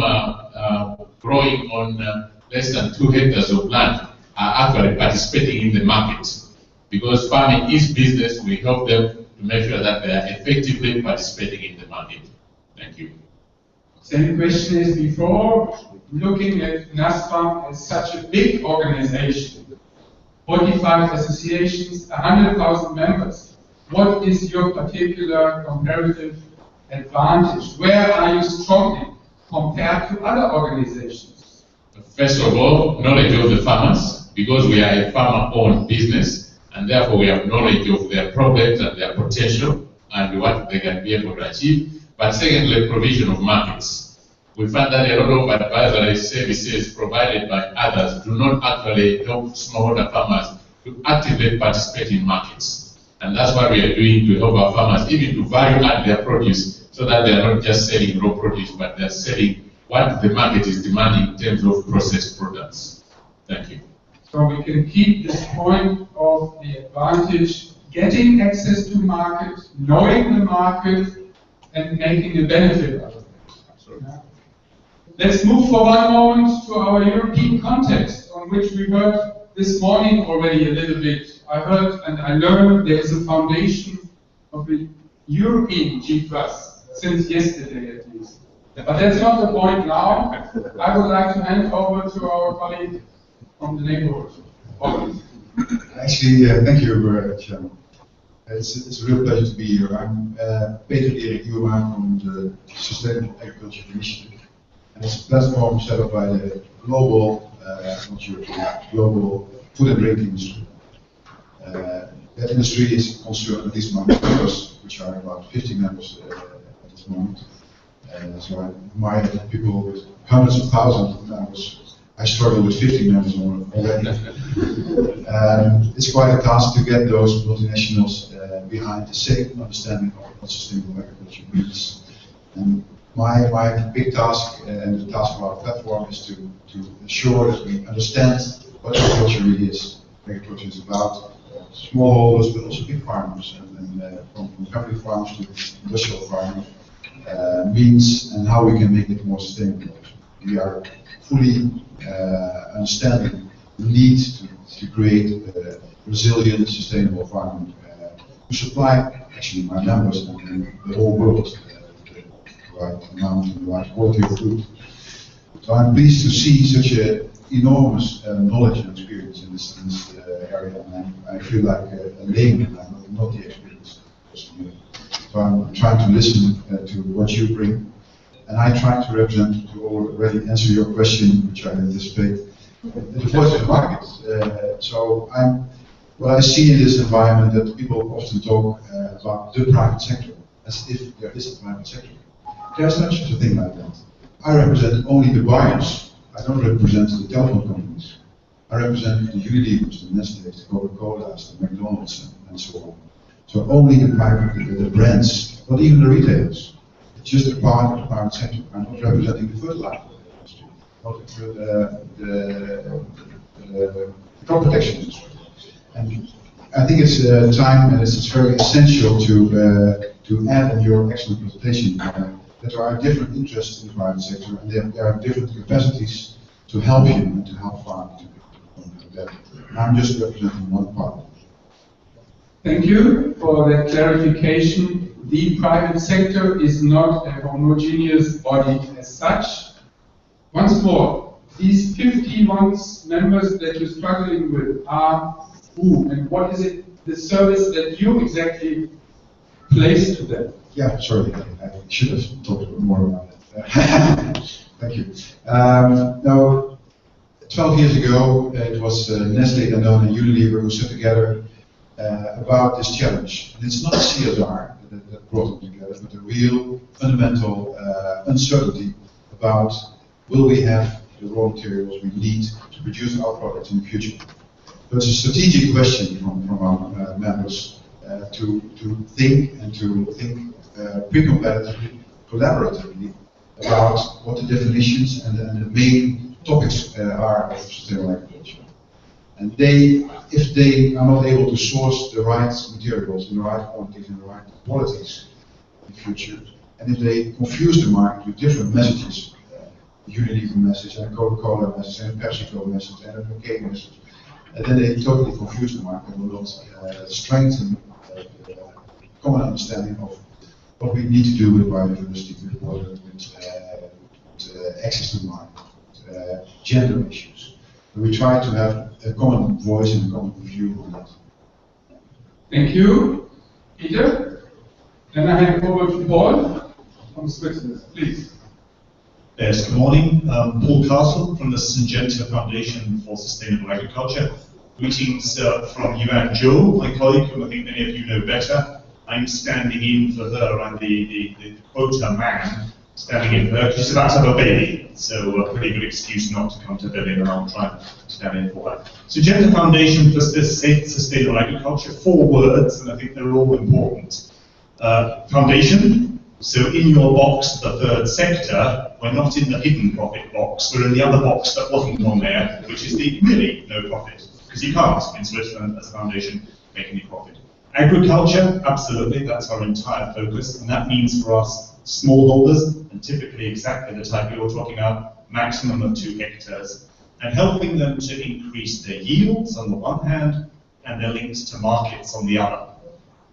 farmer growing on less than 2 hectares of land are actually participating in the market. Because farming is business, we help them to make sure that they are effectively participating in the market. Thank you. Same question as before, looking at NASFAM as such a big organization, 45 associations, 100,000 members. What is your particular comparative advantage? Where are you strong compared to other organizations? First of all, knowledge of the farmers, because we are a farmer-owned business, and therefore we have knowledge of their problems and their potential and what they can be able to achieve. But secondly, provision of markets. We find that a lot of advisory services provided by others do not actually help smallholder farmers to actively participate in markets. And that's what we are doing to help our farmers even to value add their produce so that they are not just selling raw produce, but they are selling what the market is demanding in terms of processed products. Thank you. So we can keep this point of the advantage, getting access to market, knowing the market, and making a benefit out of it. Yeah. Let's move for one moment to our European context, on which we heard this morning already a little bit. I heard and I learned there is a foundation of the European GFRAS, since yesterday at least. But that's not the point now. I would like to hand over to our colleague from the neighborhood. Actually, thank you, Chairman. It's a real pleasure to be here. I'm Erik from the Sustainable Agriculture Initiative. And it's a platform set up by the global, not European, global food and drink industry. That industry is concerned at least among members, which are about 50 members at this moment. So I admire people with hundreds of thousands of members. I struggle with 50 members already. It's quite a task to get those multinationals behind the same understanding of what sustainable agriculture means. And my big task and the task of our platform is to ensure that we understand what agriculture really is. Agriculture is about smallholders, but also big farmers, and from family farms to industrial farming means and how we can make it more sustainable. We are fully understanding the need to create a resilient, sustainable farming to supply actually my members and the whole world the right amount and the right quality of food. So I'm pleased to see such an enormous knowledge and experience in this area, and I feel like a layman. I'm not the experienced person. So I'm trying to listen to what you bring. And I try to represent, to already answer your question, which I anticipate, the voice of the market. So what I see in this environment that people often talk about the private sector, as if there is a private sector. There's not such a thing like that. I represent only the buyers. I don't represent the telephone companies. I represent the Unilevers, the Nestle's, the Coca-Colas, the McDonald's, and so on. So only the private, the brands, not even the retailers. Just a part of the private sector. I'm not representing the fertilizer industry, not the crop protection industry. And I think it's time, and it's very essential to add in your excellent presentation that there are different interests in the private sector, and there are different capacities to help you and to help farmers to that. I'm just representing one part. Thank you for that clarification. The private sector is not a homogeneous body as such. Once more, these 51 members that you're struggling with are who, and what is it, the service that you exactly place to them? Yeah, sorry, I should have talked more about it. Thank you. Now, 12 years ago, it was Nestle, Danone, and Unilever who stood together about this challenge. And it's not CSR that brought them together, but a real fundamental uncertainty about will we have the raw materials we need to produce our products in the future. So it's a strategic question from our members to think pre-competitively, collaboratively about what the definitions and the main topics are of sustainable agriculture. And if they are not able to source the right materials in the right quantities and the right qualities in the future, and if they confuse the market with different messages, Unilever message and a Coca-Cola message and a PepsiCo message and a McCain message. And then they totally confuse the market and will not strengthen common understanding of what we need to do with biodiversity, with water, with access to the market, gender issues. And we try to have a common voice and a common view on that. Thank you, Peter. Then I hand over to Paul from Switzerland, please. Yes, good morning. Paul Castle from the Syngenta Foundation for Sustainable Agriculture. Greetings from Yuan Zhou, my colleague, who I think many of you know better. I'm standing in for her. I'm the quota man standing in for her because she's about to have a baby. So a pretty good excuse not to come to Berlin, and I'll try and stand in for her. Syngenta Foundation for Sustainable Agriculture, 4 words, and I think they're all important. Foundation. So in your box, the third sector, we're not in the hidden profit box, we're in the other box that wasn't on there, which is the really no profit. Because you can't, in Switzerland, as a foundation, make any profit. Agriculture, absolutely, that's our entire focus, and that means for us smallholders, and typically exactly the type you're talking about, maximum of 2 hectares, and helping them to increase their yields on the one hand, and their links to markets on the other.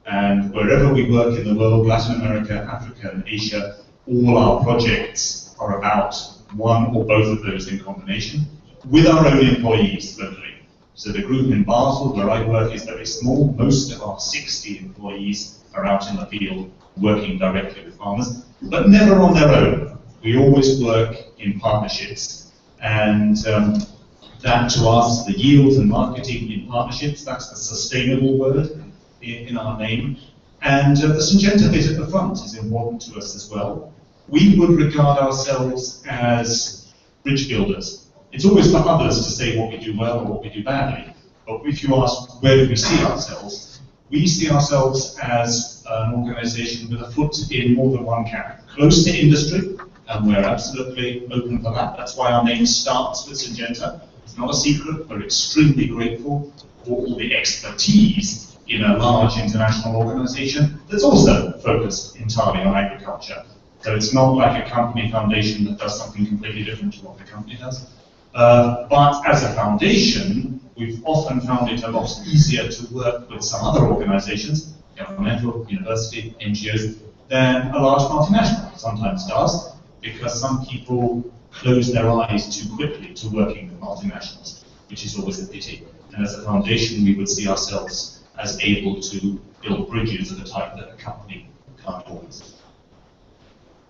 And wherever we work in the world, Latin America, Africa, and Asia, all our projects are about one or both of those in combination, with our own employees locally. So the group in Basel, where I work, is very small. Most of our 60 employees are out in the field working directly with farmers, but never on their own. We always work in partnerships. And that to us, the yields and marketing in partnerships, that's the sustainable word in our name. And the Syngenta bit at the front is important to us as well. We would regard ourselves as bridge builders. It's always for others to say what we do well or what we do badly. But if you ask where do we see ourselves, we see ourselves as an organization with a foot in more than one camp. Close to industry, and we're absolutely open for that. That's why our name starts with Syngenta. It's not a secret. We're extremely grateful for all the expertise in a large international organization that's also focused entirely on agriculture. So it's not like a company foundation that does something completely different to what the company does. But as a foundation, we've often found it a lot easier to work with some other organizations, governmental, university, NGOs, than a large multinational sometimes does, because some people close their eyes too quickly to working with multinationals, which is always a pity. And as a foundation, we would see ourselves as able to build bridges of the type that a company can't always.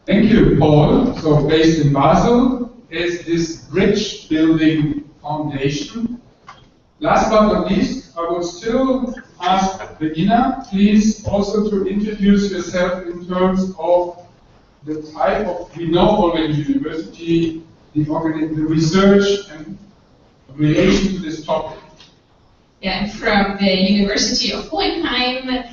Thank you, Paul. So based in Basel is this bridge building foundation. Last but not least, I would still ask Regina, please, also to introduce yourself in terms of the type of, we know already university, the research and relation to this topic. Yeah, I'm from the University of Hohenheim.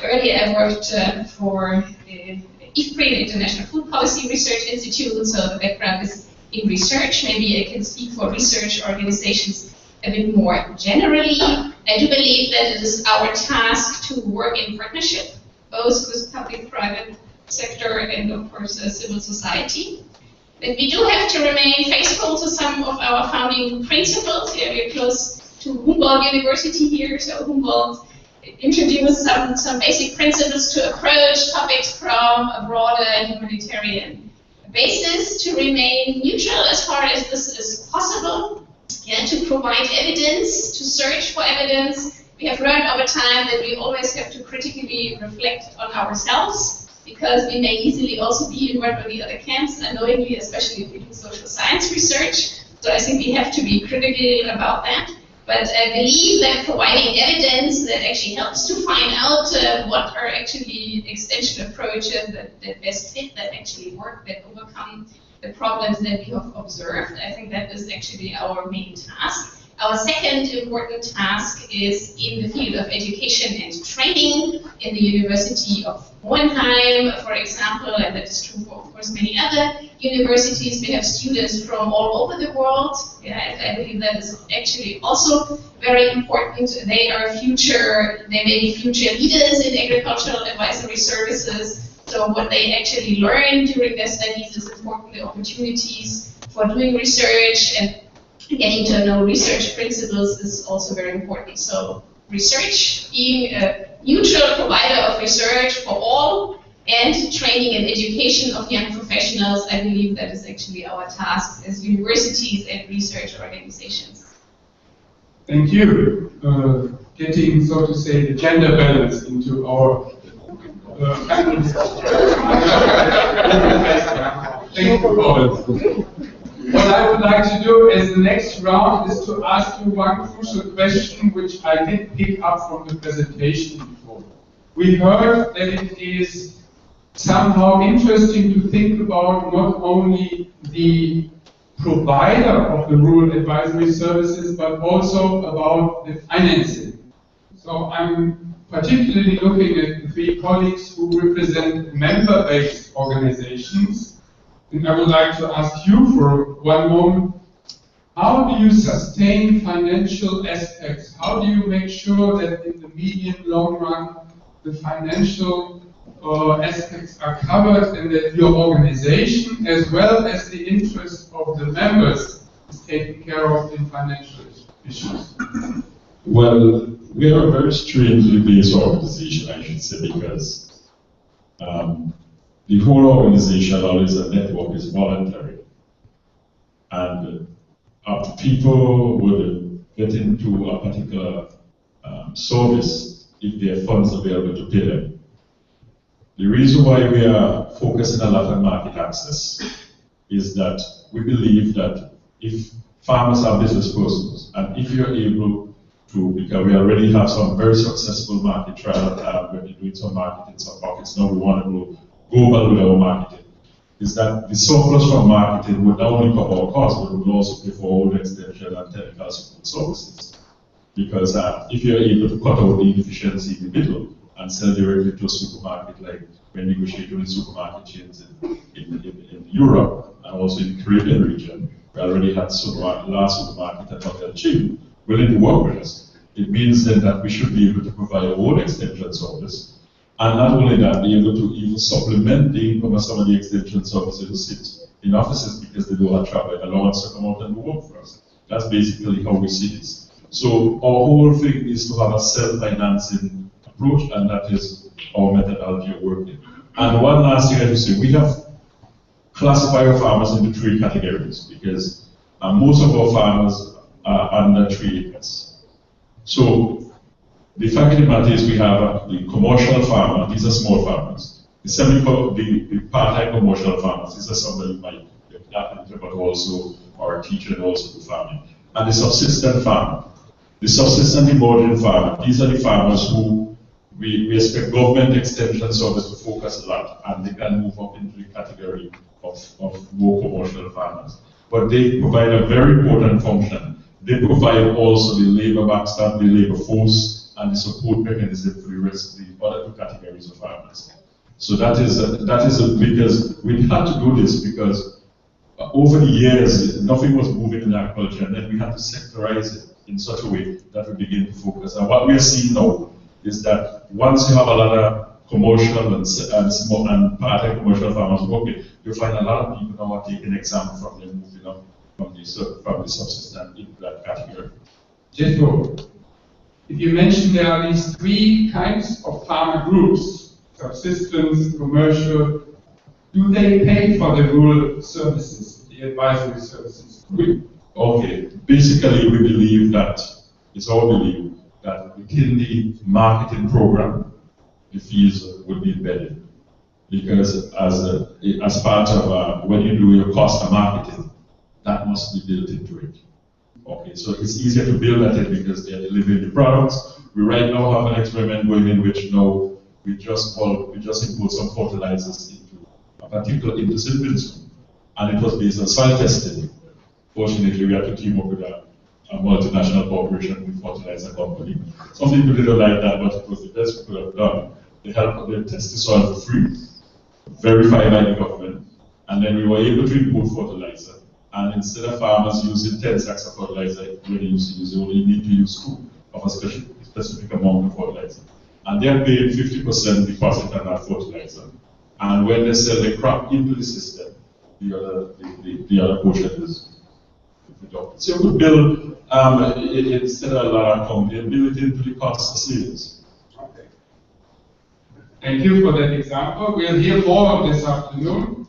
Earlier I worked for the IFPRI, the International Food Policy Research Institute, so the background is in research. Maybe I can speak for research organizations a bit more generally. I do believe that it is our task to work in partnership, both with public, private sector, and of course civil society. But we do have to remain faithful to some of our founding principles. Yeah, we're close to Humboldt University here, so Humboldt introduced some basic principles to approach topics from a broader humanitarian basis, to remain neutral as far as this is possible, yeah, to provide evidence, to search for evidence. We have learned over time that we always have to critically reflect on ourselves, because we may easily also be in one or the other camps unknowingly, especially if we do social science research. So I think we have to be critical about that. But I believe that providing evidence that actually helps to find out what are actually extension approaches that best fit, that actually work, that overcome the problems that we have observed, I think that is actually our main task. Our second important task is in the field of education and training. In the University of Hohenheim, for example, and that is true for, of course, many other universities, we have students from all over the world. Yeah, I believe that is actually also very important. They may be future leaders in agricultural advisory services. So So what they actually learn during their studies is important. The opportunities for doing research and getting to know research principles is also very important. So research, being a neutral provider of research for all, and training and education of young professionals, I believe that is actually our task as universities and research organizations. Thank you. Getting, so to say, the gender balance into our Thank you, Paul. What I would like to do as the next round is to ask you one crucial question which I did pick up from the presentation before. We heard that it is somehow interesting to think about not only the provider of the rural advisory services, but also about the financing. So I'm particularly looking at the three colleagues who represent member-based organizations. And I would like to ask you for one moment, how do you sustain financial aspects? How do you make sure that in the medium, long run, the financial aspects are covered and that your organization, as well as the interests of the members, is taken care of in financial issues? Well, we are a very strangely based organization, I should say, because the whole organization, always a network, is voluntary. And people would get into a particular service if there are funds available to pay them. The reason why we are focusing a lot on market access is that we believe that if farmers are business persons, and if you're able to, because we already have some very successful market trials, we're doing some marketing, some pockets, now we want to go global with our marketing, is that the surplus from marketing would not only cover our costs, but would also pay for all the extension and technical support services. Because if you're able to cut out the inefficiency in the middle, and sell directly to a supermarket, like we're negotiating with supermarket chains in Europe and also in the Caribbean region. We already had large supermarket and hotel chain willing to work with us. It means then that we should be able to provide our own extension service, and not only that, be able to even supplement the income of some of the extension services who sit in offices because they don't have travel allowance to come out and work for us. That's basically how we see this. So our whole thing is to have a self-financing approach, and that is our methodology of working. And one last thing I should say, we have classified our farmers into 3 categories because most of our farmers are under 3 acres. So the fact of the matter is we have the commercial farmer, these are small farmers. The part-time commercial farmers, these are somebody who might be a carpenter, but also or a teacher and also do farming. And the subsistent farmer. The subsistent emerging farmer, these are the farmers who we expect government extension service to focus a lot, and they can move up into the category of more commercial farmers. But they provide a very important function. They provide also the labor backstop, the labor force, and the support mechanism for the rest of the other 2 categories of farmers. So that is because we had to do this because over the years nothing was moving in agriculture, and then we had to sectorize it in such a way that we begin to focus. And what we are seeing now is that once you have a lot of commercial and small and part-time commercial farmers working, you find a lot of people now are taking example from them moving up from the subsistence into that category. Jethro, if you mentioned there are these 3 kinds of farmer groups, subsistence, commercial, do they pay for the rural services, the advisory services? Okay, basically we believe that, it's our belief, that within the marketing program, the fees would be embedded. Because as part of when you do your cost of marketing, that must be built into it. Okay, so it's easier to build that in because they are delivering the products. We right now have an experiment going in which now we just import some fertilizers into a particular intercity school, and it was based on soil testing. Fortunately, we had to team up with a multinational corporation with fertilizer company. Some people didn't like that, but it was the best we could have done. They helped them test the soil for free, verified by the government, and then we were able to import fertilizer. And instead of farmers using 10 sacks of fertilizer, they used to use, they only need to use 2 of a specific amount of fertilizer. And they're paying 50% deposit on that fertilizer. And when they sell the crop into the system, the other portion is deducted. So we build instead of a lot of accountability into the cost of sales. Okay. Thank you for that example. We'll hear more this afternoon.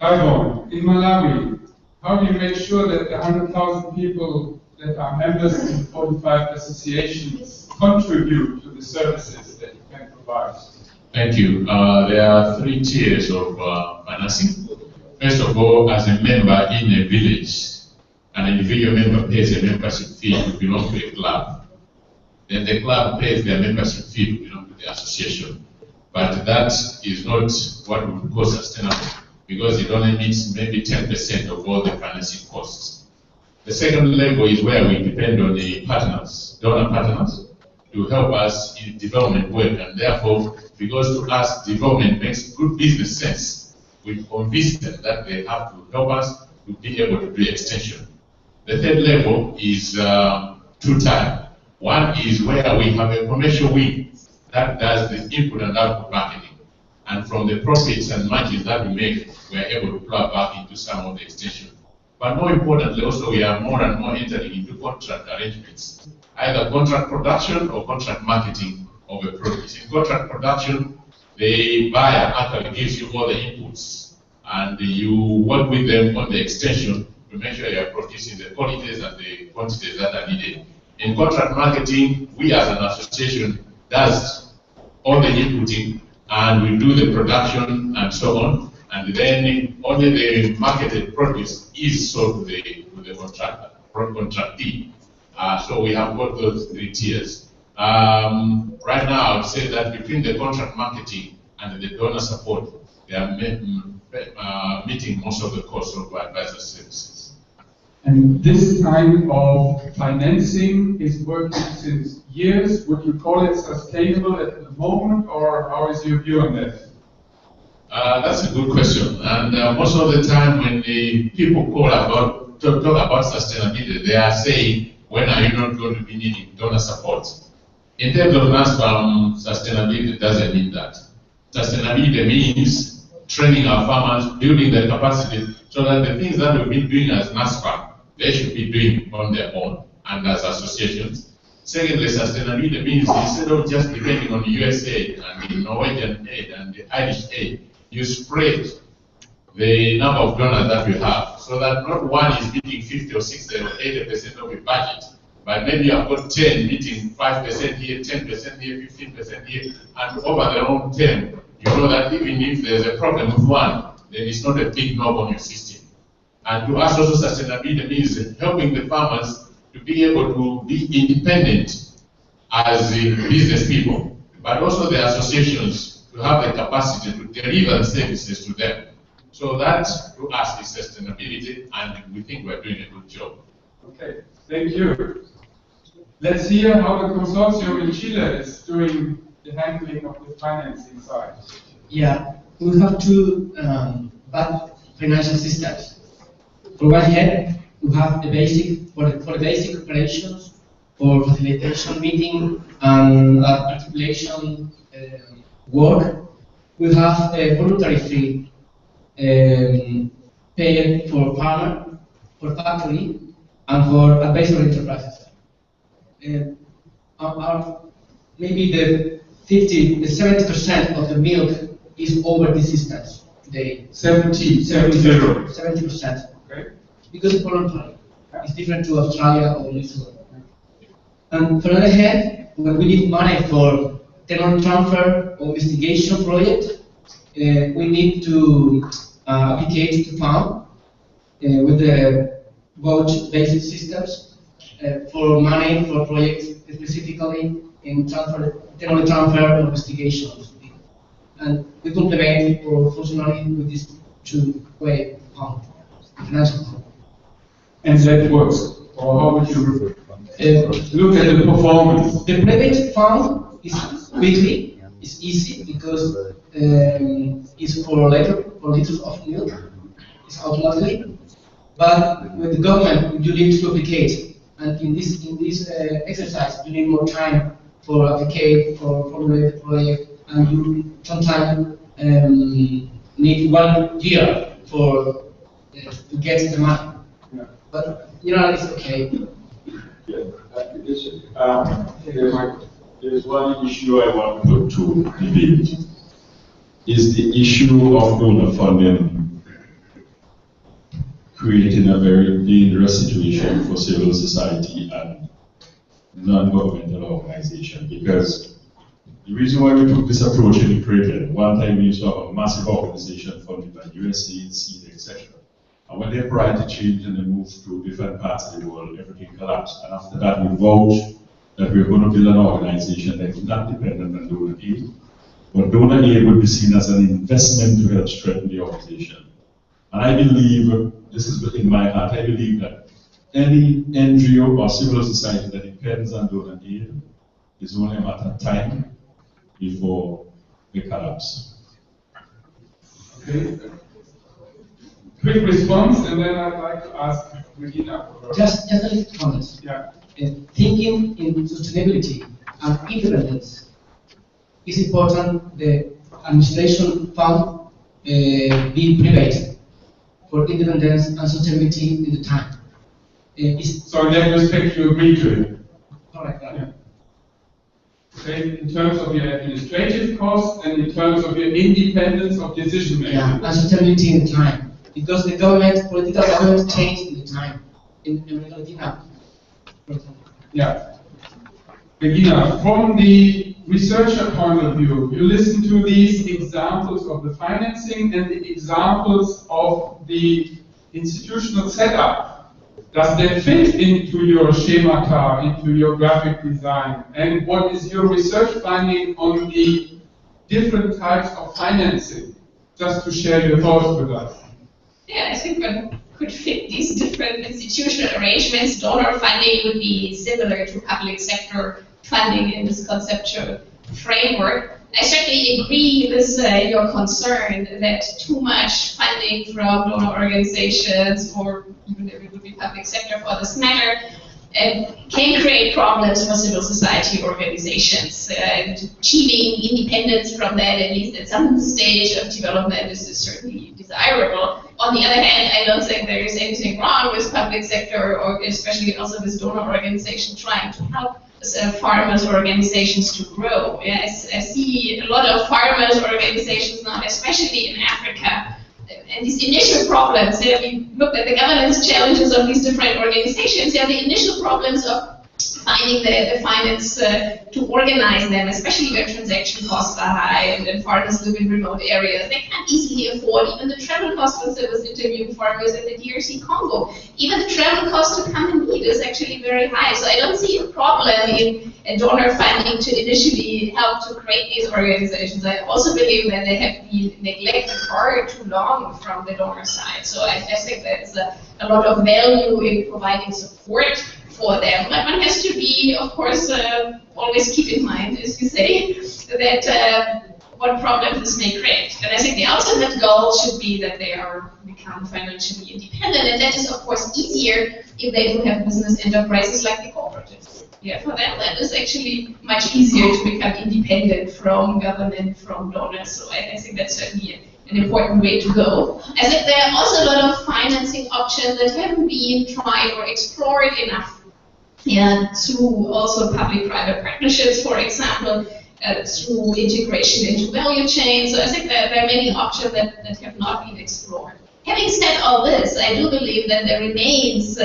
Taiwan, in Malawi, how do you make sure that the 100,000 people that are members in 45 associations contribute to the services that you can provide? Thank you. There are 3 tiers of financing. First of all, as a member in a village, an individual member pays a membership fee to belong to a club. Then the club pays their membership fee to belong to the association. But that is not what we would call sustainable, because it only meets maybe 10% of all the financing costs. The second level is where we depend on the partners, donor partners, to help us in development work, and therefore, because to us development makes good business sense, we convince them that they have to help us to be able to do extension. The third level is two-type. One is where we have a commercial wing that does the input and output marketing, and from the profits and margins that we make, we are able to plow back into some of the extension. But more importantly, also we are more and more entering into contract arrangements, either contract production or contract marketing of a product. In contract production, the buyer actually gives you all the inputs, and you work with them on the extension to make sure you are producing the qualities and the quantities that are needed. In contract marketing, we as an association does all the inputting, and we do the production and so on, and then only the marketed produce is sold to the contractor, contractee. So we have got those 3 tiers. Right now, I would say that between the contract marketing and the donor support, they are meeting most of the costs of advisor services. And this kind of financing is working since years. Would you call it sustainable at the moment, or how is your view on that? That's a good question. And most of the time when the people talk about sustainability, they are saying, when are you not going to be needing donor support? In terms of NASFAM, sustainability doesn't mean that. Sustainability means training our farmers, building their capacity, so that the things that we've been doing as NASFAM, they should be doing on their own and as associations. Secondly, sustainability means instead of just depending on the US aid and the Norwegian aid and the Irish aid, you spread the number of donors that you have, so that not one is meeting 50 or 60 or 80% of your budget, but maybe you have got 10 meeting 5% here, 10% here, 15% here, and over the long term, you know that even if there's a problem with one, then it's not a big knob on your system. And to us also, sustainability means helping the farmers to be able to be independent as business people, but also the associations to have the capacity to deliver services to them. So that, to us, is sustainability, and we think we're doing a good job. Okay, thank you. Let's hear how the Consorcio in Chile is doing the handling of the financing side. Yeah, we have 2 bad financial systems. On one hand, we have the basic, for the basic operations, for facilitation meeting and articulation work, we have a voluntary fee paid for farmer, for factory, and for advisory enterprises. Maybe the 70% of the milk is over these systems today. 70%. Okay. Because it's voluntary. It's different to Australia or New Zealand. And for the other hand, when we need money for technology transfer or investigation project, we need to apply to FAAN with the voucher-based systems for money for projects specifically in technology transfer or investigations. And we complement or functionally with these 2 ways of financial. And that works. Or how would you look at the performance? The private fund is quickly, it's easy because it's for liters of milk. It's automatically. But with the government, you need to apply, and in this exercise, you need more time for apply, for formulate the project, and you sometimes need 1 year for to get the money. Yeah. But it's okay. There's one issue I want to debate, is the issue of donor funding creating a very dangerous situation for civil society and non-governmental organization, because the reason why we took this approach in Ukraine, one time we used to have a massive organization funded by USAID, SEED, etc. And when they prior to change and they moved to different parts of the world, everything collapsed. And after that, we vowed that we were going to build an organization that is not dependent on donor aid, but donor aid would be seen as an investment to help strengthen the organization. And I believe, this is within my heart, I believe that any NGO or civil society that depends on donor aid is only a matter of time before they collapse. Okay. Quick response, and then I'd like to ask Regina. Just a little comment. Yeah. Thinking in sustainability and independence is important. The administration fund be private for independence and sustainability in the time. So in that respect, you agree to it? Correct. Yeah. Okay, in terms of your administrative costs and in terms of your independence of decision making. Yeah, and sustainability in the time. Because the political government changed in the time. In Argentina, for example. Yeah. Regina, from the researcher point of view, you listen to these examples of the financing and the examples of the institutional setup. Does that fit into your schemata, into your graphic design? And what is your research finding on the different types of financing? Just to share your thoughts with us. Yeah, I think one could fit these different institutional arrangements. Donor funding would be similar to public sector funding in this conceptual framework. I certainly agree with your concern that too much funding from donor organizations, or even if it would be public sector for this matter, can create problems for civil society organizations. Achieving independence from that, at least at some stage of development, is certainly desirable. On the other hand, I don't think there is anything wrong with public sector, or especially also with donor organizations trying to help farmers organizations to grow. Yes, I see a lot of farmers organizations now, especially in Africa. And these initial problems, we looked at the governance challenges of these different organizations. The initial problems of finding the finance to organize them, especially when transaction costs are high and farmers live in remote areas. They can't easily afford even the travel costs. Once I was interviewing farmers in the DRC Congo, even the travel cost to come and meet is actually very high. So I don't see a problem in donor funding to initially help to create these organizations. I also believe that they have been neglected far too long from the donor side. So I think there's a lot of value in providing support for them. But one has to be, of course, always keep in mind, as you say, that what problem this may create. And I think the ultimate goal should be that they become financially independent, and that is, of course, easier if they do have business enterprises like the cooperatives. Yeah, for them, that is actually much easier to become independent from government, from donors. So I think that's certainly an important way to go. I think there are also a lot of financing options that haven't been tried or explored enough. Through also public-private partnerships, for example, through integration into value chains. So I think there are many options that have not been explored. Having said all this, I do believe that there remains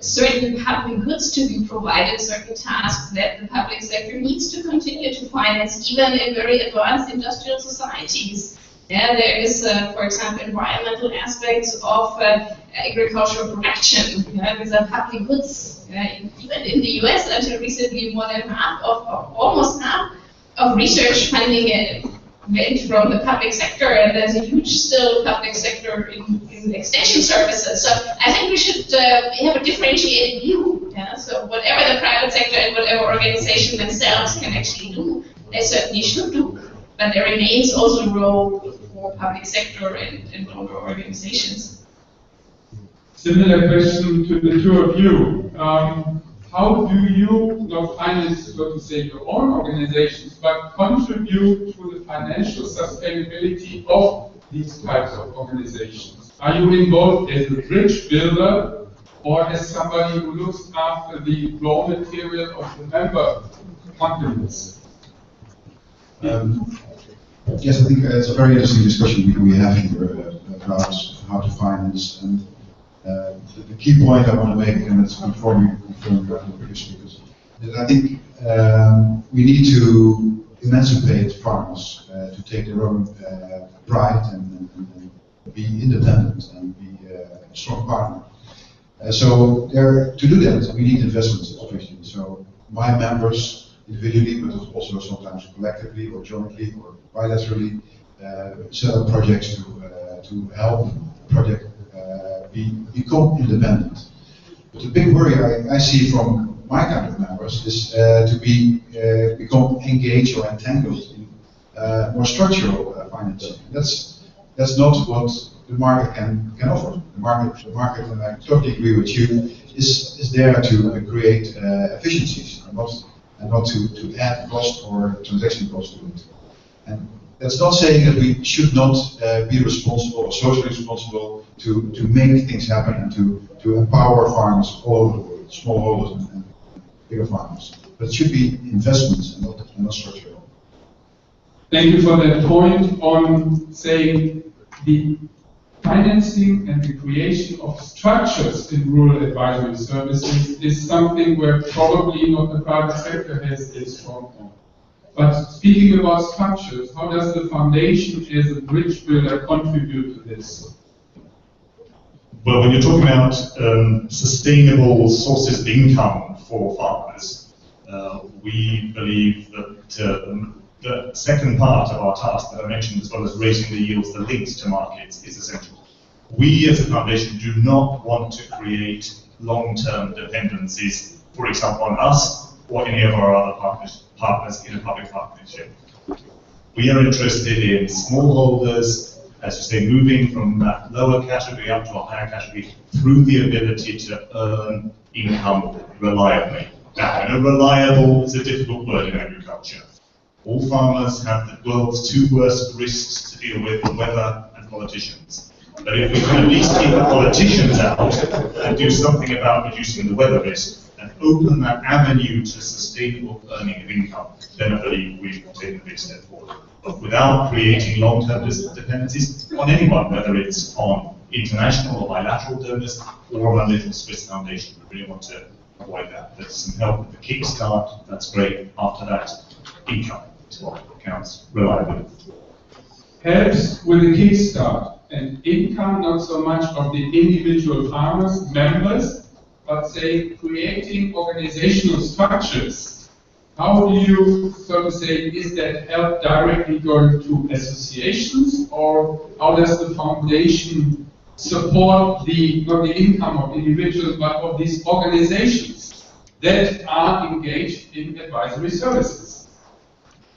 certain public goods to be provided, certain tasks that the public sector needs to continue to finance, even in very advanced industrial societies. There is, for example, environmental aspects of agricultural production. These are public goods. Even in the US, until recently, more than half almost half of research funding went from the public sector, and there's a huge still public sector in extension services. So I think we should have a differentiated view. So whatever the private sector and whatever organization themselves can actually do, they certainly should do. But there remains also a role for public sector and donor organizations. Similar question to the two of you. how do you not finance, so to say, your own organizations, but contribute to the financial sustainability of these types of organizations? Are you involved as a bridge builder or as somebody who looks after the raw material of the member companies? Yes, I think it's a very interesting discussion we have here about how to finance. And the key point I want to make, and it's confirming the previous speakers, is I think we need to emancipate farmers to take their own pride and be independent and be a strong partner. So to do that, we need investments, obviously. So my members, individually, but also sometimes collectively or jointly or bilaterally, set up projects to help the project become independent. But the big worry I see from my kind of members is to become engaged or entangled in more structural financing. That's not what the market can offer. The market, and I totally agree with you, is there to create efficiencies and not to add cost or transaction cost to it. And that's not saying that we should not be responsible or socially responsible to make things happen and to empower farmers all over the world, smallholders and bigger farmers. But it should be investments and not structural. Thank you for that point on saying the financing and the creation of structures in rural advisory services is something where probably not the private sector has a strong point. But speaking about structures, how does the foundation as a bridge builder contribute to this? Well, when you're talking about sustainable sources of income for farmers, we believe that the second part of our task that I mentioned, as well as raising the yields, the links to markets, is essential. We as a foundation do not want to create long-term dependencies, for example, on us or any of our other partners in a public partnership. We are interested in smallholders, as you say, moving from that lower category up to a higher category through the ability to earn income reliably. Now, I know reliable is a difficult word in agriculture. All farmers have the world's two worst risks to deal with, weather and politicians. But if we can at least keep the politicians out and do something about reducing the weather risk and open that avenue to sustainable earning of income, then I believe we've taken a big step forward. Without creating long-term dependencies on anyone, whether it's on international or bilateral donors or on a little Swiss foundation. We really want to avoid that. There's some help with the kickstart, that's great. After that, income is what counts reliably. Helps with the kickstart. And income, not so much of the individual farmers, members, but say creating organizational structures. How do you, so to say, is that help directly going to associations, or how does the foundation support not the income of individuals, but of these organizations that are engaged in advisory services?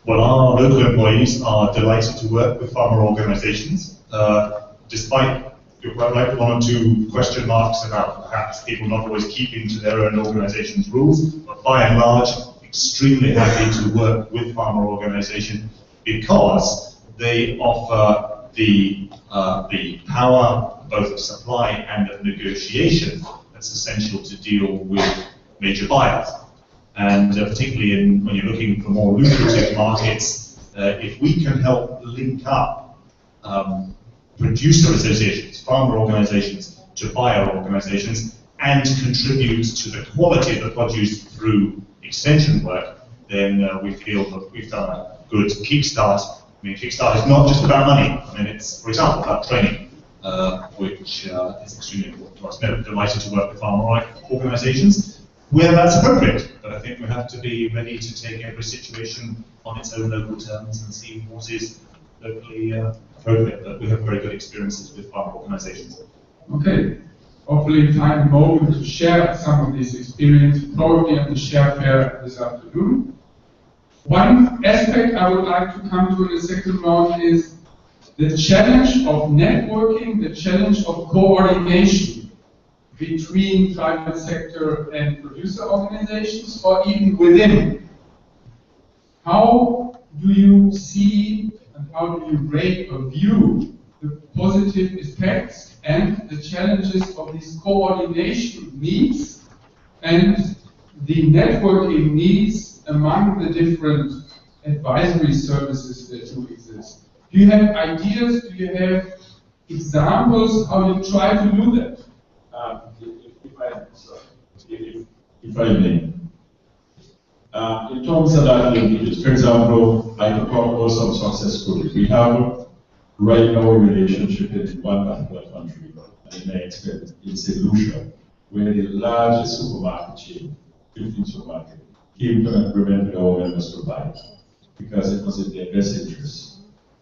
Well, our local employees are delighted to work with farmer organizations. Despite, you're quite right, one or two question marks about perhaps people not always keeping to their own organization's rules, but by and large, extremely happy to work with farmer organization because they offer the power both of supply and of negotiation that's essential to deal with major buyers. And particularly when you're looking for more lucrative markets, if we can help link up producer associations, farmer organizations, to buyer organizations, and contribute to the quality of the produce through extension work, then we feel that we've done a good kickstart. I mean, kickstart is not just about money. I mean, it's, for example, about training, which is extremely important to us. We're delighted to work with farmer organizations where that's appropriate, but I think we have to be ready to take every situation on its own local terms and see what is locally appropriate, but we have very good experiences with farmer organizations. Okay. Hopefully find a moment to share some of these experiences, probably at the share fair this afternoon. One aspect I would like to come to in the second round is the challenge of networking, the challenge of coordination. between private sector and producer organizations, or even within? How do you see and how do you rate or view the positive effects and the challenges of these coordination needs and the networking needs among the different advisory services that do exist? Do you have ideas? Do you have examples how you try to do that? If I may. In terms of that, for example, I can talk about some success stories. We have right now a relationship in one particular country, and I expect in St. Lucia, where the largest supermarket chain, 15 supermarket, came to an agreement with our members to buy because it was in their best interest.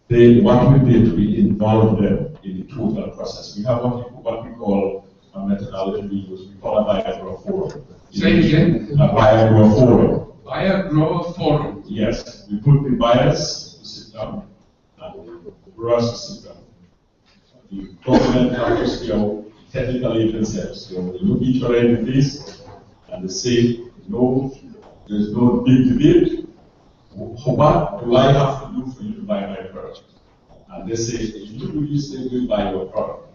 What we did, we involved them in the total process. We have what we call a methodology we call a buyer grower forum. Say again? A buyer grower forum. Buyer grower forum. Yes, we put the buyers to sit down and the growers to sit down. The government helps you, technical agencies, they look each other in the face and they say, no, there's no big debate. What do I have to do for you to buy my product? And they say, if you do this, they will buy your product.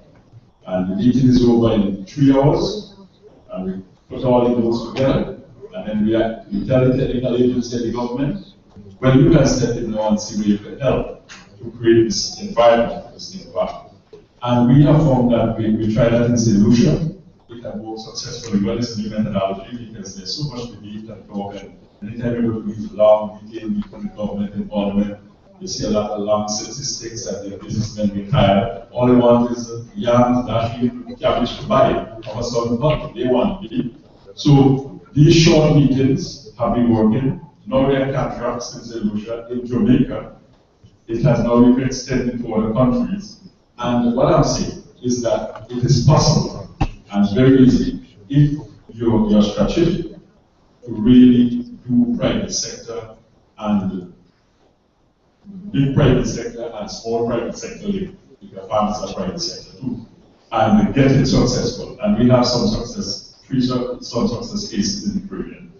And the meeting is over in 3 hours, and we put all the notes together, and then we tell the technical agency and the government, well, you can step in now and see where you can help to create this environment for this environment. And we have found that we tried that in St. Lucia. It has worked successfully. Well, it's a new methodology because there's so much debate and talk, and anytime you go to these long detailed government involvement, you see a lot of long statistics that the businessmen get hired. All they want is yams, dashing, cabbage to buy of a certain country. They want to. So these short meetings have been working. Now we have contracts in St. Lucia, in Jamaica. It has now been extended to other countries. And what I'm saying is that it is possible and very easy if you're strategic to really do private sector and big private sector and small private sector link, because farmers are private sector too, and get it successful. And we have some success cases in the Caribbean.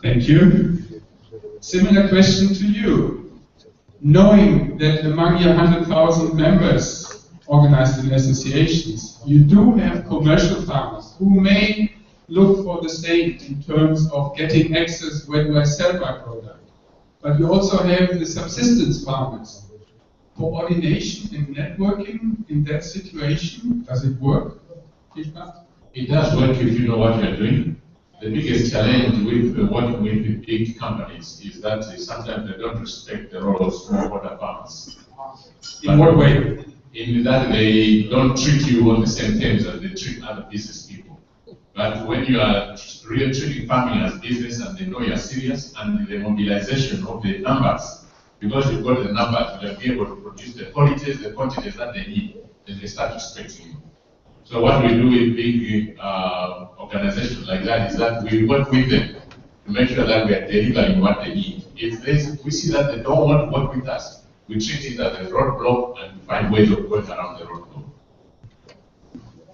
Thank you. Similar question to you. Knowing that among your 100,000 members organized in associations, you do have commercial farmers who may look for the same in terms of getting access when do I sell my product. But you also have the subsistence farmers. Coordination and networking in that situation, does it work? It does work if you know what you're doing. The biggest challenge with working with the big companies is that sometimes they don't respect the role of smallholder farmers. In what way? In that they don't treat you on the same terms as they treat other business people. But when you are really treating farming as business and they know you're serious, and the mobilization of the numbers, because you've got the numbers, you'll be able to produce the quantities that they need, then they start respecting you. So what we do with big organizations like that is that we work with them to make sure that we are delivering what they need. If we see that they don't want to work with us, we treat it as a roadblock and find ways of going around the roadblock.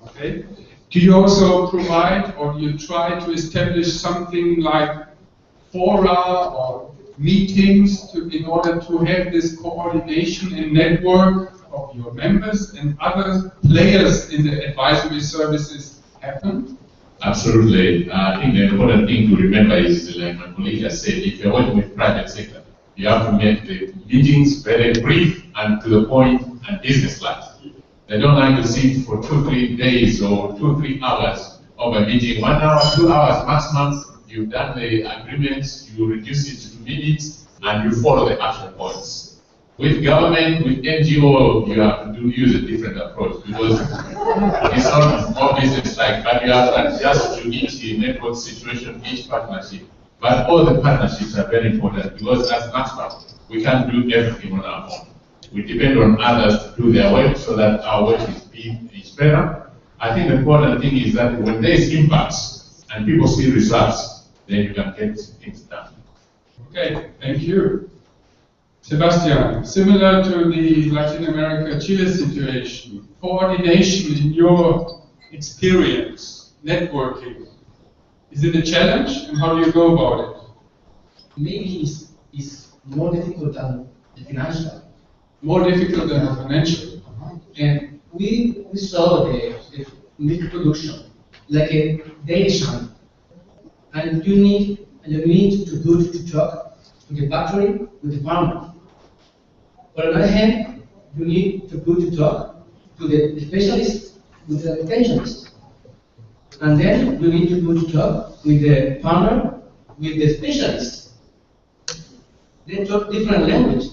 Okay. Do you also provide, or do you try to establish something like fora or meetings in order to have this coordination and network of your members and other players in the advisory services happen? Absolutely. I think the important thing to remember is, like my colleague has said, if you're working with private sector, you have to make the meetings very brief and to the point and business-like. They don't like to sit for 2-3 days or 2-3 hours of a meeting. 1 hour, 2 hours maximum. You've done the agreements, you reduce it to minutes, and you follow the action points. With government, with NGO, you have to use a different approach because it's not more business-like, but you have to adjust to each network situation, each partnership. But all the partnerships are very important because as maximum, we can't do everything on our own. We depend on others to do their work so that our work is better. I think the important thing is that when there is impacts and people see results, then you can get things done. Okay, thank you. Sebastian, similar to the Latin America Chile situation, coordination in your experience, networking. Is it a challenge, and how do you go about it? Maybe it's more difficult than the financial. More difficult than the financial. And we saw the milk production like a dairy farm, and you need to go to talk to the factory with the farmer. On the other hand, you need to go to talk to the specialist with the pensionist, and then you need to go to talk with the farmer with the specialist. They talk different language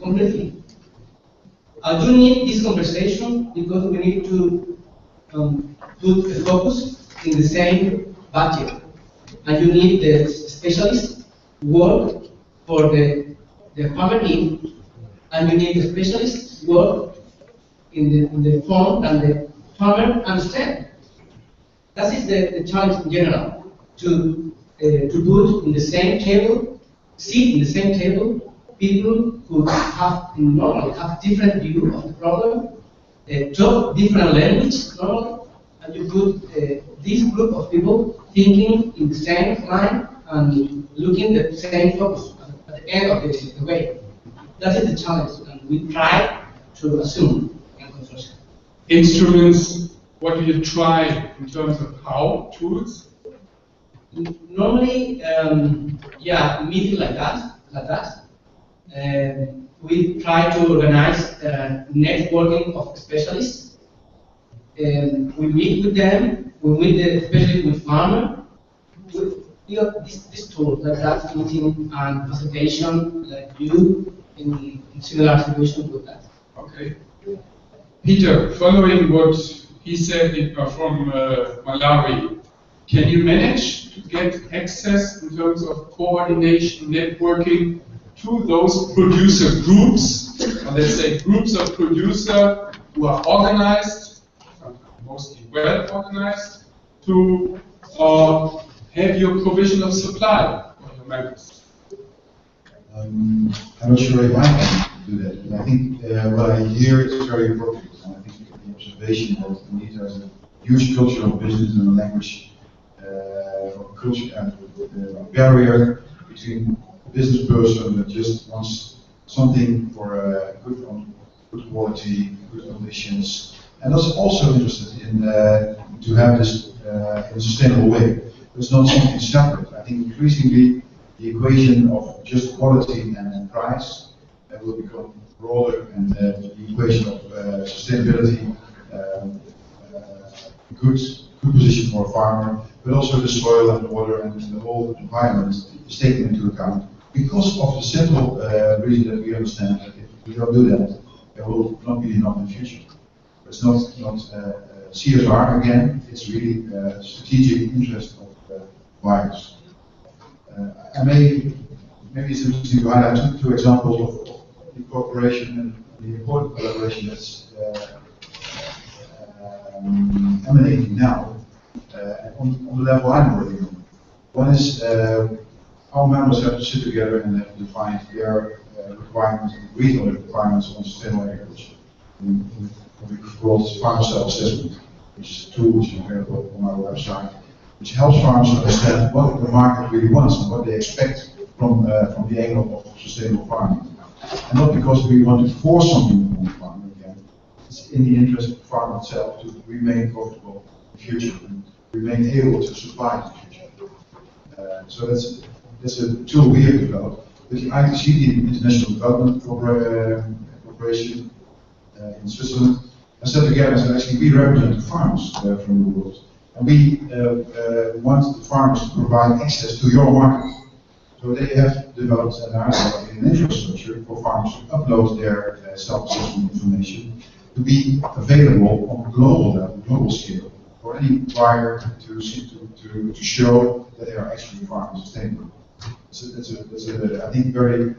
completely. I do need this conversation because we need to put the focus in the same budget. And you need the specialist work for the farmer need, and you need the specialist work in the farm, and the farmer understand. That is the challenge in general, to put in the same table, sit in the same table, people who normally have different view of the problem, talk different language normally, and you put this group of people thinking in the same line and looking at the same focus at the end of the way. That is the challenge, and we try to assume in Consorcio. Instruments, what do you try in terms of how, tools? Normally, meeting like that. We try to organize networking of specialists. We meet with them. We meet especially with farmers. We got this tool like that, meeting and presentation like you in similar situations with that. Okay. Peter, following what he said from Malawi, can you manage to get access in terms of coordination, networking to those producer groups, or let's say groups of producers who are organized, mostly well organized, to have your provision of supply for your members? I'm not sure if I can do that, but I think what I hear is very appropriate. And I think the observation that we need a huge cultural business and a language culture and barrier between a business person that just wants something for good quality, good conditions, and that's also interested in to have this in a sustainable way. It's not something separate. I think increasingly the equation of just quality and price will become broader, and the equation of sustainability, good position for a farmer, but also the soil and water and the whole environment is taken into account, because of the simple reason that we understand that if we don't do that, there will not be enough in the future. It's not CSR again, it's really strategic interest of buyers. Maybe it's interesting to highlight two examples of the cooperation and the important collaboration that's emanating now on the level I'm working on. One is our members have to sit together and have to define their requirements and agree on the requirements on sustainable agriculture. What we call farmer self-assessment, which is a tool which is available on our website, which helps farmers understand what the market really wants and what they expect from the angle of sustainable farming. And not because we want to force something on the farmer again. It's in the interest of the farmer itself to remain profitable in the future and remain able to supply in the future. So that's a tool we have developed. With the ITC, the International Development Corporation in Switzerland, I sat together and said, actually, we represent the farmers from the world. And we want the farmers to provide access to your market. So they have developed and are developing an infrastructure for farmers to upload their self-assessment information to be available on a global level, global scale, for any buyer to show that they are actually farming sustainably. So that's a I think, very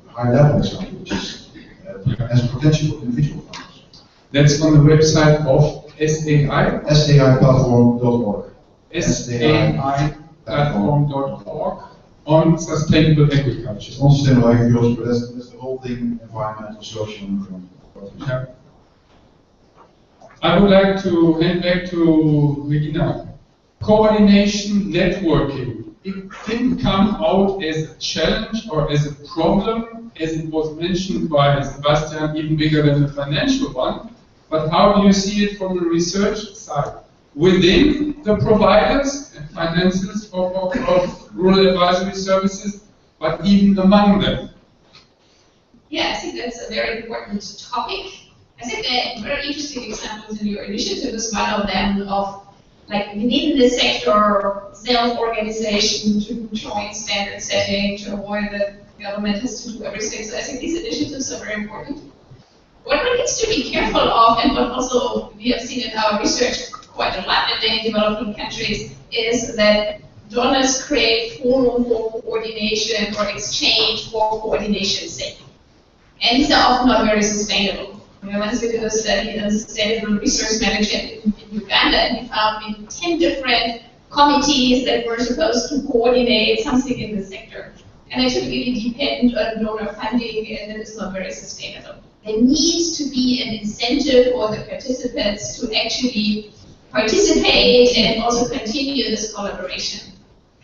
high level example, which is, has potential for individual farmers. That's on the website of SAI? SAIplatform.org. SAIplatform.org on sustainable agriculture. It's on sustainable agriculture, but that's the whole thing: environmental, social, and economic. Yeah. I would like to hand back to Regina. Coordination, networking. It didn't come out as a challenge or as a problem, as it was mentioned by Sebastian, even bigger than the financial one. But how do you see it from the research side? Within the providers and financiers of rural advisory services, but even among them? Yeah, I think that's a very important topic. I think the very interesting examples in your initiative is one of them of like within the sector, self-organization to joint standard setting to avoid that the government has to do everything. So I think these initiatives are very important. What one needs to be careful of, and what also we have seen in our research quite a lot in many developing countries, is that donors create forum for coordination or exchange for coordination's sake. And these are often not very sustainable. Once we did a study on sustainable resource management in Uganda, and we found maybe 10 different committees that were supposed to coordinate something in the sector. And they typically depend on donor funding, and it is not very sustainable. There needs to be an incentive for the participants to actually participate and also continue this collaboration.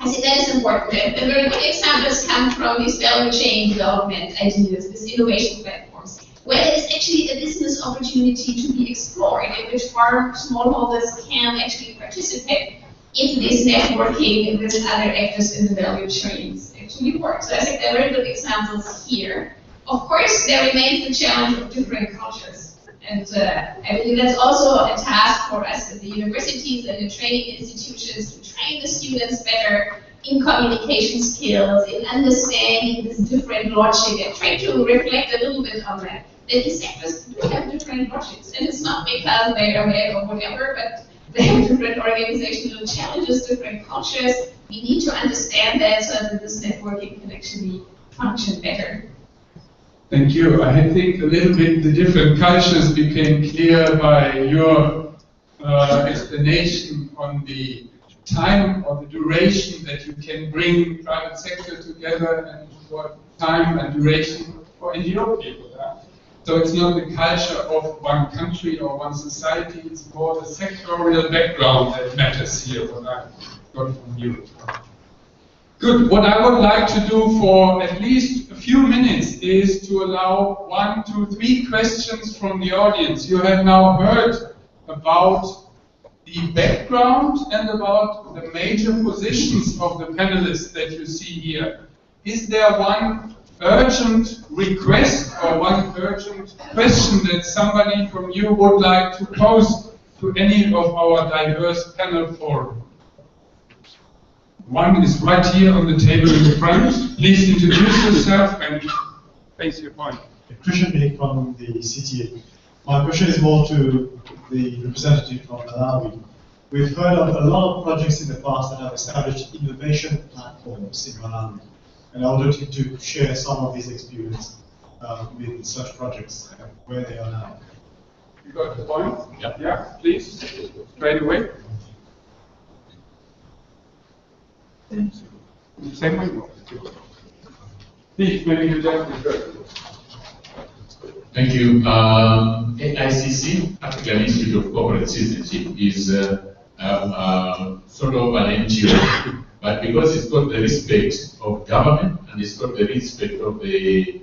I think that is important. And very good examples come from these value chain development ideas, these innovation platforms, where there is actually a business opportunity to be explored, in which smallholders can actually participate in this networking with other actors in the value chains actually work. So I think there are very good examples here. Of course, there remains the challenge of different cultures. And I believe that's also a task for us at the universities and the training institutions to train the students better in communication skills, in understanding this different logic, and try to reflect a little bit on that. That these sectors do have different logics, and it's not because they are bad or whatever, but they have different organizational challenges, different cultures. We need to understand that so that this networking can actually function better. Thank you. I think a little bit the different cultures became clear by your explanation on the time or the duration that you can bring private sector together, and what time and duration for NGO people. So it's not the culture of one country or one society, it's more the sectorial background that matters here, what I got from you. Good. What I would like to do for at least a few minutes is to allow 1, 2, 3 questions from the audience. You have now heard about the background and about the major positions of the panelists that you see here. Is there one urgent request or one urgent question that somebody from you would like to pose to any of our diverse panel forum? One is right here on the table in the front. Please introduce yourself and face your point. Christian Erik from the CTA. My question is more to the representative from Malawi. We've heard of a lot of projects in the past that have established innovation platforms in Malawi. And I wanted you to share some of these experience with such projects and where they are now. You got the point? Yeah. Yeah, please, straight away. Same way. Please, maybe you just Thank you. AICC, African Institute of Corporate Citizenship, is sort of an NGO, but because it's got the respect of government and it's got the respect of the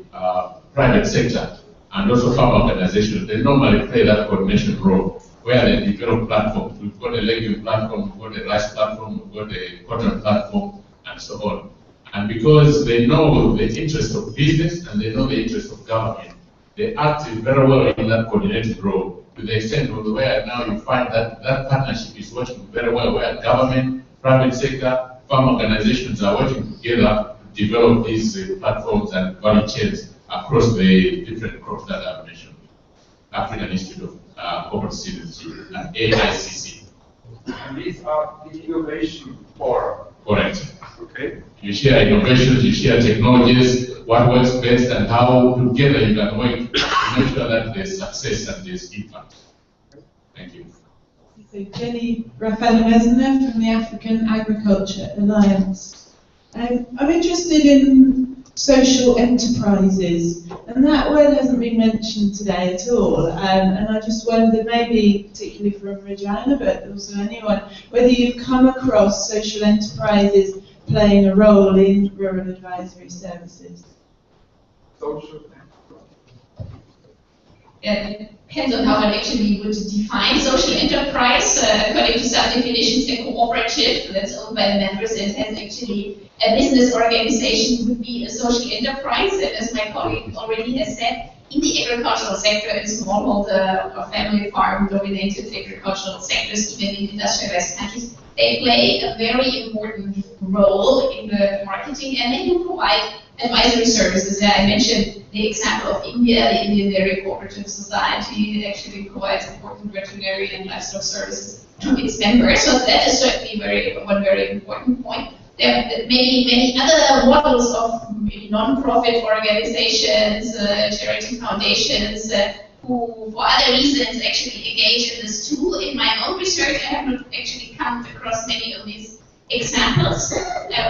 private sector and also farm organizations, they normally play that coordination role where they develop platforms. We've got a legume platform, we've got a rice platform, we've got a cotton platform, and so on. And because they know the interest of business and they know the interest of government, they act very well in that coordinated role, to the extent of where now you find that that partnership is working very well, where government, private sector, farm organizations are working together to develop these platforms and value chains across the different crops that I've mentioned. African Institute of Corporate Citizenship and AICC. And these are the innovation forum. Correct. Okay. You share innovations, you share technologies, what works best, and how together you can work to make sure that there's success and there's impact. Thank you. So Jenny Rafael-Mesner from the African Agriculture Alliance. I'm interested in social enterprises, and that word hasn't been mentioned today at all. And I just wondered, maybe particularly from Regina, but also anyone, whether you've come across social enterprises playing a role in rural advisory services. Social. It depends on how one actually would define social enterprise. According to some definitions, a cooperative that's owned by the members and has actually a business organization would be a social enterprise. And as my colleague already has said, in the agricultural sector and smallholder or family farm dominated agricultural sectors, even in industrialized countries, they play a very important role in the marketing, and they do provide advisory services. I mentioned the example of India, the Indian Dairy Cooperative Society. It actually provides important veterinary and livestock services to its members. So that is certainly one very important point. There are many other models of non-profit organizations, charity foundations, who for other reasons actually engage in this tool. In my own research, I have not actually come across many of these examples.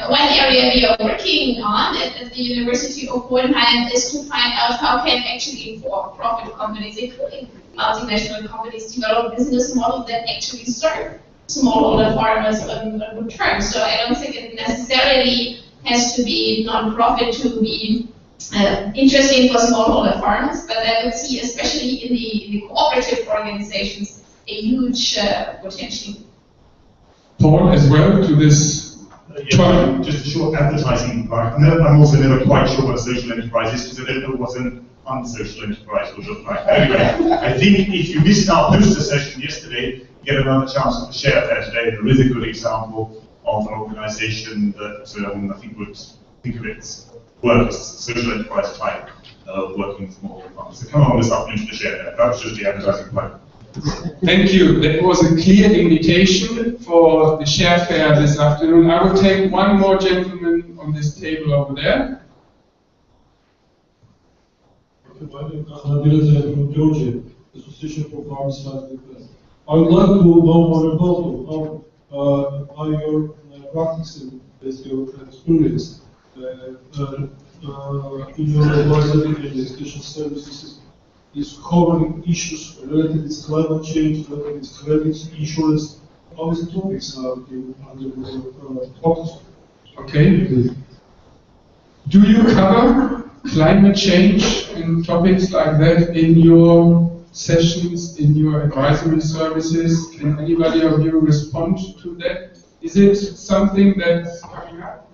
One area we are working on at the University of Hohenheim is to find out how can actually for-profit companies, including multinational companies, develop business models that actually serve smallholder farmers on good terms. So I don't think it necessarily has to be non-profit to be interesting for smallholder farmers, but I would see, especially in the cooperative organizations, a huge potential. Paul, as well, to this Yeah, just a short advertising part. I'm also never quite sure what a social enterprise is, because I don't know what an unsocial enterprise would look like. Anyway, I think if you missed our poster session yesterday, you get another chance to share that today. There is a good example of an organization that I think would think of its work as social enterprise type, working with small farmers. So come on this afternoon to share that. That was just the advertising part. Thank you. That was a clear invitation for the share fair this afternoon. I will take one more gentleman on this table over there. From Georgia, Association for Farmers Like Defense. I would like to know more about how you're practicing with your experience in your advisory and education services is covering issues related with climate change, related with credit insurance. All these topics are under focus. Okay. Do you cover climate change and topics like that in your sessions, in your advisory services? Can anybody of you respond to that? Is it something that's coming up?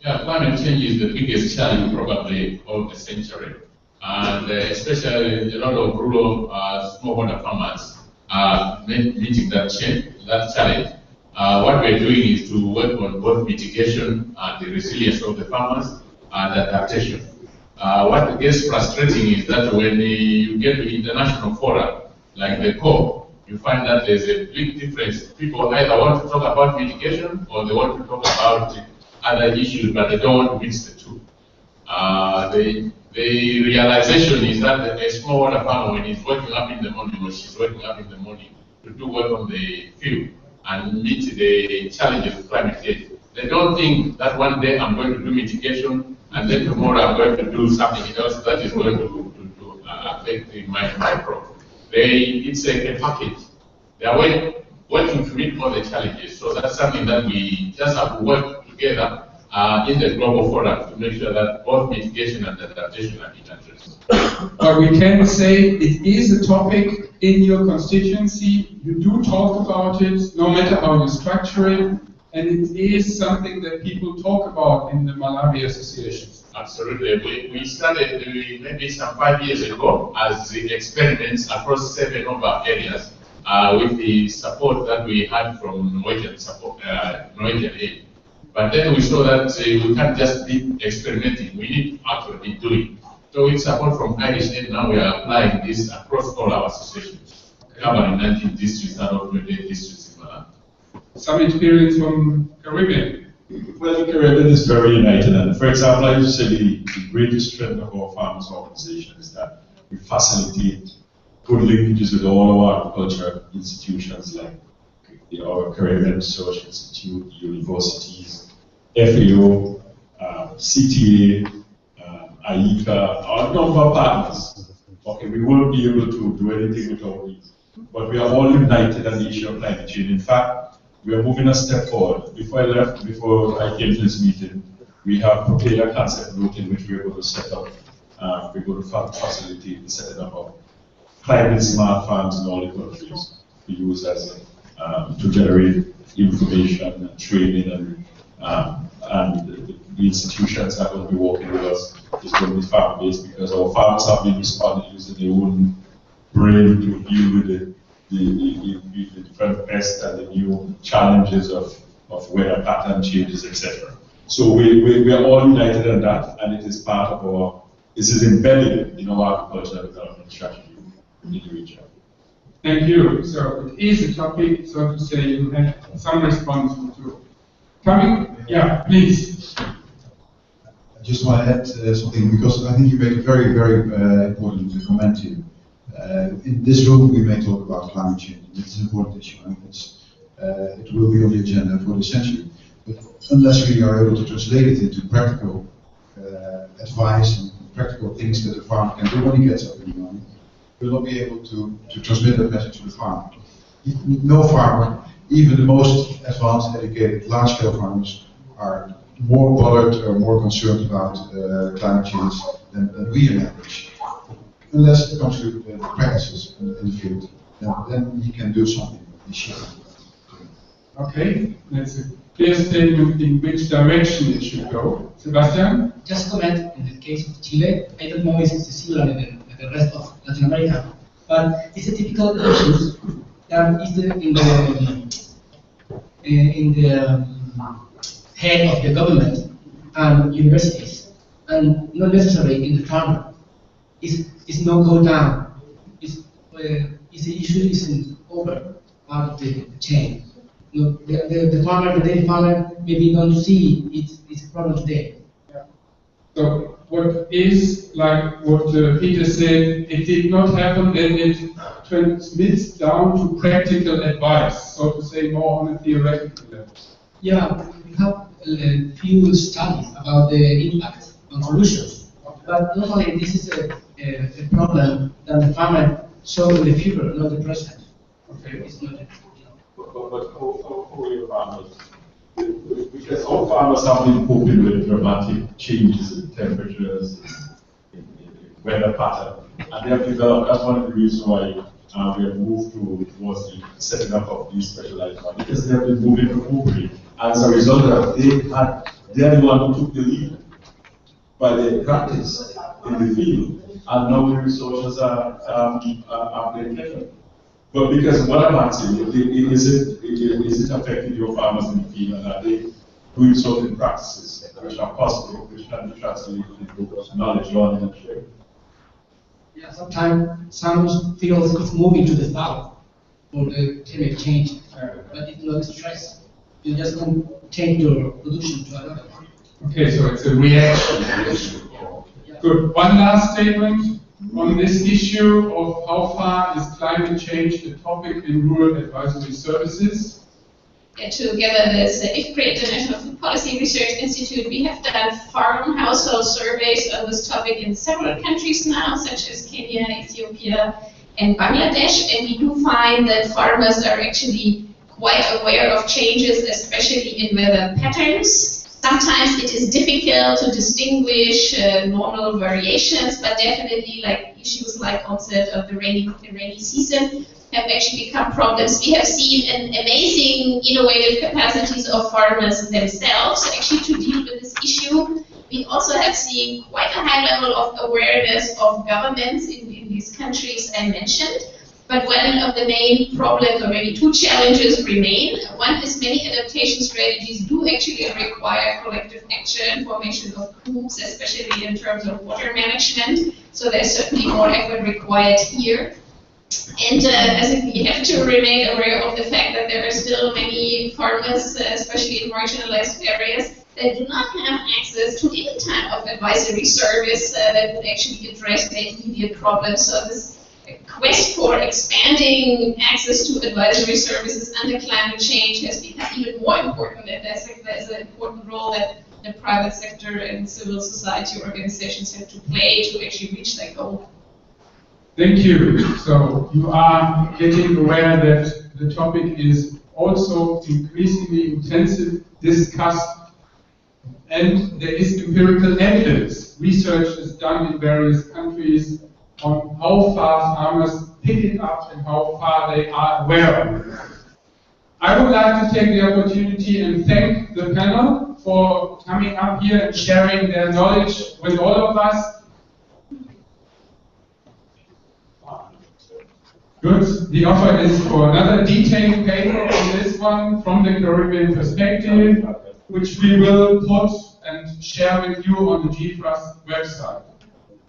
Yeah, climate change is the biggest challenge probably of the century. And especially a lot of rural smallholder farmers are meeting that challenge. What we're doing is to work on both mitigation and the resilience of the farmers and adaptation. What gets frustrating is that when you get to international fora, like the COP, you find that there's a big difference. People either want to talk about mitigation or they want to talk about other issues, but they don't want to mix the two. The realization is that a smallholder farmer, when he's waking up in the morning or she's waking up in the morning to do work on the field and meet the challenges of climate change, they don't think that one day I'm going to do mitigation and then tomorrow I'm going to do something else that is going to affect my crop. It's a package. They are working to meet all the challenges. So that's something that we just have to work together in the global forum to make sure that both mitigation and adaptation are being addressed. But we can say it is a topic in your constituency. You do talk about it, no matter how you structure it, and it is something that people talk about in the Malawi associations. Absolutely. We started maybe some 5 years ago as the experiments across 7 other areas with the support that we had from Norwegian aid. But then we saw that we can't just be experimenting, we need to actually be doing. So with support from Irish aid, now we are applying this across all our associations, covering 19 districts and all 28 districts in Malawi. Some experience from Caribbean. Well, the Caribbean is very united, and for example, I used to say the greatest strength of our farmers' organization is that we facilitate good linkages with all our agricultural institutions like our Caribbean Research Institute, universities, FAO, CTA, IECA, or a number of partners. Okay, we won't be able to do anything without these. But we are all united on the issue of climate change. In fact, we are moving a step forward. Before I came to this meeting, we have prepared a concept note in which we are going to set up, we're going to facilitate the setting up of climate smart farms in all the countries to use as to generate information and training, and the institutions that will be working with us is going to be farm-based, because our farmers have been responding using their own brain to deal with the different pests and the new challenges of weather pattern changes, etc. So we are all united in that, and it is part of our, this is embedded in our agricultural development strategy in the region. Thank you. So it is a topic, so to say, you have some response to. Coming, yeah, please. I just want to add something, because I think you made a very, very important comment here. In this room, we may talk about climate change. It's an important issue, and it will be on the agenda for the century. But unless we are able to translate it into practical advice and practical things that the farmer can do when he gets up in the morning, we will not be able to transmit that message to the farmer. No farmer, even the most advanced, educated, large-scale farmers, are more bothered or more concerned about climate change than we on average. Unless it comes to the practices in the field, then he can do something. Okay, that's a clear statement in which direction it should go. Sebastian? Just comment, in the case of Chile, I don't know if it's similar in the rest of Latin America, but it's a typical issue that is in the head of the government and universities, and not necessarily in the farmer. It's no go down. It's the issue isn't over part of the chain. You know, the farmer, the dairy farmer, maybe don't see it's a problem today. Yeah. So what is, like what Peter said, it did not happen, and it transmits down to practical advice, so to say, more on a theoretical level. Yeah, we have a few studies about the impact on solutions, but not only this is a problem that the farmer saw in the future, not the present. Okay, it's not. But how are your farmers? Because all farmers have been coping with dramatic changes in temperatures, in weather pattern, and they have developed. That's one of the reasons why we have moved towards the setting up of these specialized farms, because they have been moving to cooperate. As a result of that, they are the one who took the lead by their practice in the field, and now the resources are being taken. But because what I'm asking, is it affecting your farmers in the field, and are they doing certain practices which are possible, which can be translated into knowledge learning and sharing? Yeah, sometimes some fields could move into the south for the climate change, but it's not stress. You just can change your production to another one. Okay, so it's a reaction. Good. One last statement on this issue of how far is climate change a topic in rural advisory services. Yeah, together with the IFPRI International Food Policy Research Institute, we have done farm household surveys on this topic in several countries now, such as Kenya, Ethiopia, and Bangladesh, and we do find that farmers are actually quite aware of changes, especially in weather patterns. Sometimes it is difficult to distinguish normal variations, but definitely like issues like onset of the rainy season have actually become problems. We have seen an amazing innovative capacities of farmers themselves actually to deal with this issue. We also have seen quite a high level of awareness of governments in these countries I mentioned. But one of the main problems, or maybe two challenges, remain. One is many adaptation strategies do actually require collective action, formation of groups, especially in terms of water management. So there's certainly more effort required here. And I think we have to remain aware of the fact that there are still many farmers, especially in marginalized areas, that do not have access to any type of advisory service that would actually address their immediate problems. So this quest for expanding access to advisory services under climate change has become even more important, and there's an important role that the private sector and civil society organizations have to play to actually reach that goal. Thank you. So you are getting aware that the topic is also increasingly intensive, discussed, and there is empirical evidence. Research is done in various countries on how far farmers pick it up and how far they are aware of it. I would like to take the opportunity and thank the panel for coming up here and sharing their knowledge with all of us. Good. The offer is for another detailed paper on this one from the Caribbean perspective, which we will put and share with you on the GFRAS website.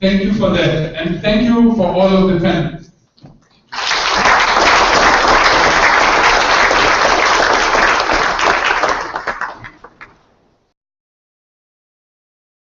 Thank you for that, and thank you for all of the panelists.